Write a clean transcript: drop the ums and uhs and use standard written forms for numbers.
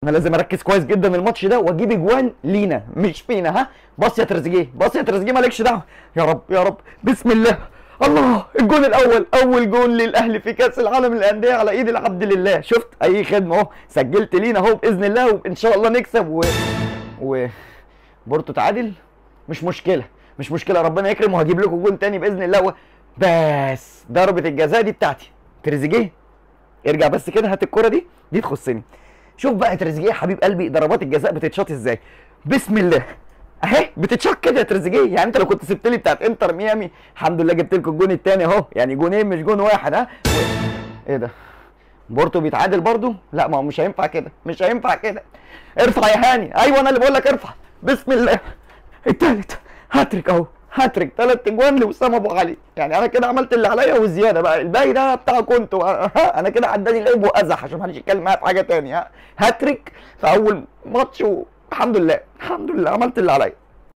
انا لازم اركز كويس جدا الماتش ده واجيب اجوان لينا مش فينا. ها، باص يا تريزيجيه، باص يا تريزيجيه، مالكش دعوه. يا رب يا رب، بسم الله. الله، الجون الاول، اول جون للاهلي في كاس العالم للانديه على ايد العبد لله. شفت، اي خدمه اهو، سجلت لينا اهو باذن الله، وان شاء الله نكسب بورتو تعادل. مش مشكله، مش مشكله، ربنا يكرم وهجيب لكم جون تاني باذن الله بس ضربه الجزاء دي بتاعتي. تريزيجيه ارجع بس كده، هات الكره دي تخصني. شوف بقى تريزيجيه حبيب قلبي، ضربات الجزاء بتتشاط ازاي. بسم الله اهي بتتشاط كده يا تريزيجيه. يعني انت لو كنت سبت لي بتاعت انتر ميامي، الحمد لله جبت لكم الجون الثاني اهو، يعني جونين مش جون واحد. ها ايه ده، بورتو بيتعادل برضو؟ لا، ما هو مش هينفع كده، مش هينفع كده. ارفع يا هاني، ايوه انا اللي بقول لك ارفع. بسم الله، الثالث، هاتريك اهو، هاتريك، 3 اجوان لوسام ابو علي. يعني انا كده عملت اللي عليا وزياده، بقى الباقي ده بتاعكم انتوا. انا كده عداني لعب وازح عشان محدش يتكلم معايا في حاجه ثانيه. هاتريك في اول ماتش، والحمد لله، الحمد لله عملت اللي عليا.